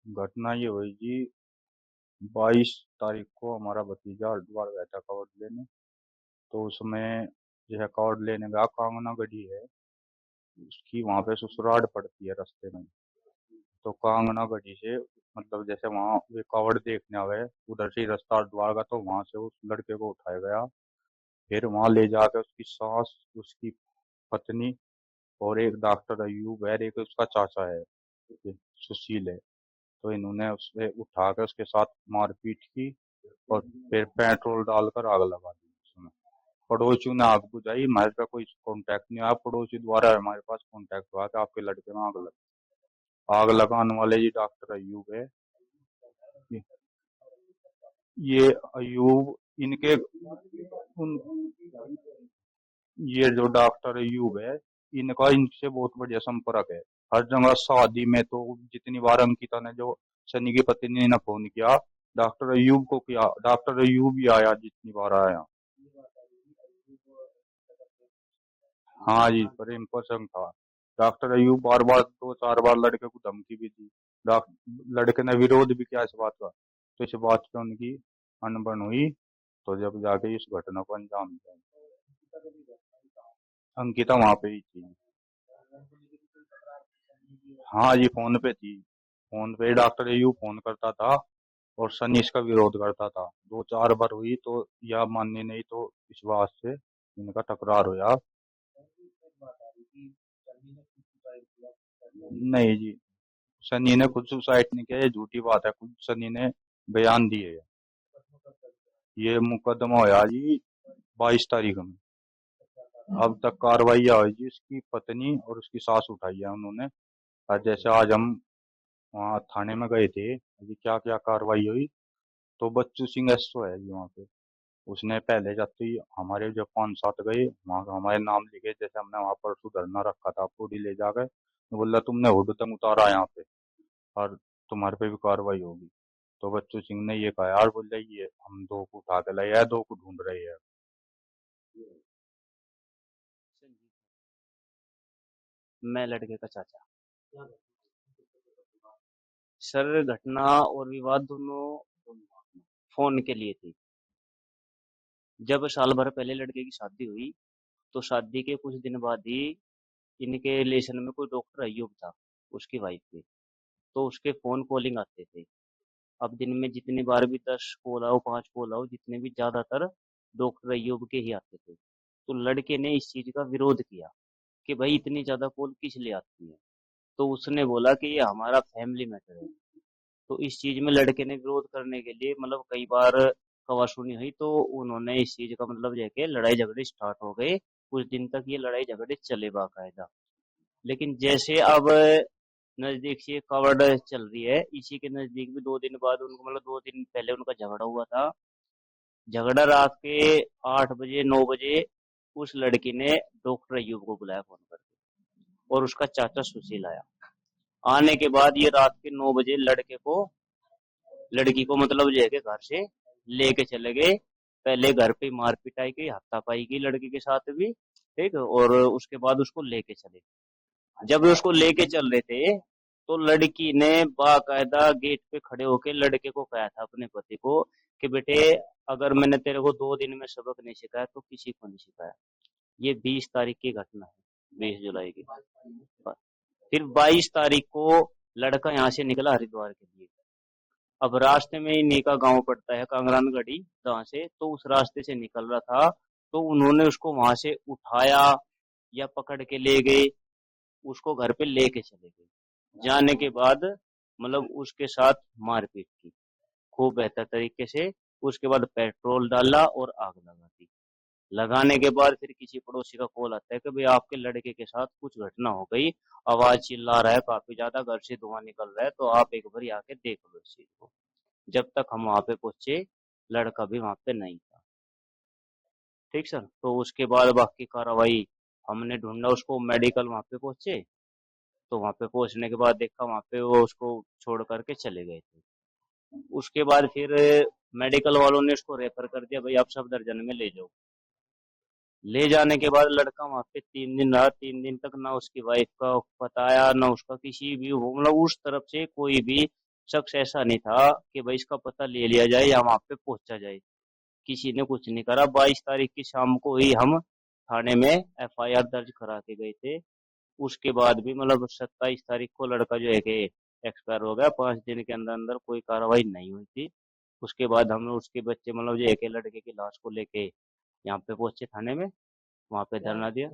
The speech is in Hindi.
घटना ये हुई जी। 22 तारीख को हमारा भतीजा हरिद्वार गया था कार्ड लेने। तो उसमें जो है कार्ड लेने गया, कांगना गढ़ी है उसकी, वहाँ पे ससुराल पड़ती है रास्ते में। तो कांगना गढ़ी से मतलब जैसे वहाँ वे कावड़ देखने आवे, उधर से ही रास्ता हरिद्वार का, तो वहाँ से उस लड़के को उठाया गया। फिर वहाँ ले जाकर उसकी सास, उसकी पत्नी और एक डॉक्टर अयूब है, एक उसका चाचा है, ये सुशील है। तो इन्होंने उसे उठा कर उसके साथ मारपीट की और फिर पेट्रोल डालकर आग लगा दी उसमें। पड़ोसियों ने आग बुझाई, हमारे पास कोई कांटेक्ट नहीं आया, पड़ोसी द्वारा हमारे पास कांटेक्ट हुआ कि आपके लड़के में आग लगी। आग लगाने वाले जी डॉक्टर अयूब है। ये ये अयूब इनके उन ये जो डॉक्टर अयूब है, इनका इनसे बहुत बढ़िया संपर्क है। हर जगह शादी में तो जितनी बार अंकिता ने, जो सनी की पत्नी ने फोन किया, डॉक्टर अयूब को किया, डॉक्टर अयूब ही आया जितनी बार आया। हाँ जी, प्रेम प्रसंग था। डॉक्टर अयूब बार बार, 2 4 बार लड़के को धमकी भी दी। लड़के ने विरोध भी किया इस बात का। तो इस बात पे उनकी अनबन हुई, तो जब जाके इस घटना को अंजाम दिया। अंकिता वहां पे ही थी। हाँ जी, फोन पे थी। फोन पे डॉक्टर अयूब फोन करता था और सनी इसका विरोध करता था। 2 4 बार हुई तो या माननी नहीं, तो इस बात से इनका टकरार हुआ। नहीं जी, सनी ने खुद सुसाइड नहीं किया, ये झूठी बात है, खुद सनी ने बयान दिए है। ये मुकदमा होया जी 22 तारीख में। अब तक कार्रवाई हुई जी, उसकी पत्नी और उसकी सास उठाई है उन्होंने। और जैसे आज हम वहाँ थाने में गए थे, अभी क्या क्या कार्रवाई हुई। तो बच्चू सिंह एसओ है जी वहाँ पे। उसने पहले जाते ही हमारे जब 5 7 गए, वहाँ हमारे नाम लिखे, जैसे हमने वहाँ परसों धरना रखा था, पूरी ले जाकर तो बोला तुमने हुड तक उतारा यहाँ पे और तुम्हारे पे भी कार्रवाई होगी। तो बच्चू सिंह ने ये कहा यार, बोल रही ये हम 2 को उठा के लाए हैं, 2 को ढूंढ रहे हैं। मैं लड़के का चाचा। सर, घटना और विवाद दोनों फोन के लिए थी। जब साल भर पहले लड़के की शादी हुई, तो शादी के कुछ दिन बाद ही इनके रिलेशन में कोई डॉक्टर अय्यूब था, उसकी वाइफ थी। तो उसके फोन कॉलिंग आते थे। अब दिन में जितनी बार भी 10 कॉल आओ, 5 कॉल आओ, जितने भी ज्यादातर डॉक्टर अय्यूब के ही आते थे। तो लड़के ने इस चीज का विरोध किया कि भाई इतनी ज्यादा कॉल किस लिए आती है। तो उसने बोला कि ये हमारा फैमिली मैटर है। तो इस चीज में लड़के ने विरोध करने के लिए मतलब कई बार कवासुनी हुई, तो उन्होंने इस चीज का मतलब जैके लड़ाई झगड़े स्टार्ट हो गए। कुछ दिन तक ये लड़ाई झगड़े चले बाकायदा। लेकिन जैसे अब नजदीक से कवर्ड चल रही है, इसी के नजदीक भी 2 दिन बाद उनको मतलब 2 दिन पहले उनका झगड़ा हुआ था। झगड़ा रात के 8 बजे 9 बजे उस लड़की ने डॉक्टर अयूब को बुलाया फोन करके, और उसका चाचा सुशील आया। आने के बाद ये रात के 9 बजे लड़की को मतलब जो है कि घर से लेके चले गए। पहले घर पे मार पिटाई की, हाथापाई की लड़की के साथ भी, ठीक है, और उसके बाद उसको लेके चले। जब उसको लेके चल रहे थे, तो लड़की ने बाकायदा गेट पे खड़े होके लड़के को कहा था, अपने पति को, कि बेटे, अगर मैंने तेरे को 2 दिन में सबक नहीं सिखाया तो किसी को नहीं सिखाया। ये 20 तारीख की घटना है, 20 जुलाई की। फिर 22 तारीख को लड़का यहाँ से निकला हरिद्वार के लिए। अब रास्ते में ही नीका गांव पड़ता है, कांगरानगढ़ी जहाँ से, तो उस रास्ते से निकल रहा था। तो उन्होंने उसको वहां से उठाया या पकड़ के ले गए, उसको घर पे लेके चले गए। जाने के बाद मतलब उसके साथ मारपीट की खूब बेहतर तरीके से। उसके बाद पेट्रोल डाला और आग लगा दी। लगाने के बाद फिर किसी पड़ोसी का कॉल आता है कि भाई आपके लड़के के साथ कुछ घटना हो गई, आवाज चिल्ला रहा है काफी ज्यादा, घर से धुआं निकल रहा है, तो आप एक बार आके देख लो इस चीज को। जब तक हम वहां पे पहुंचे, लड़का भी वहां पे नहीं था। ठीक सर, तो उसके बाद बाकी कार्रवाई हमने ढूंढा, उसको मेडिकल वहां पे पहुंचे। तो वहां पे पहुंचने के बाद देखा वहां पे वो उसको छोड़ करके चले गए थे। उसके बाद फिर मेडिकल वालों ने उसको रेफर कर दिया, भाई आप सफदरजंग में ले जाओ। ले जाने के बाद लड़का वहां पे 3 दिन रहा। 3 दिन तक ना उसकी वाइफ का पता आया, ना उसका किसी भी वो मतलब उस तरफ से कोई भी शख्स ऐसा नहीं था कि भाई इसका पता ले लिया जाए या वहां पे पहुंचा जाए। किसी ने कुछ नहीं करा। 22 तारीख की शाम को ही हम थाने में एफआईआर दर्ज करा के गए थे। उसके बाद भी मतलब 27 तारीख को लड़का जो है कि एक्सपायर हो गया। 5 दिन के अंदर अंदर कोई कार्रवाई नहीं हुई थी। उसके बाद हम उसके बच्चे मतलब जो है कि लड़के की लाश को लेके यहाँ पे पहुंचे थाने में, वहां पे धरना दिया।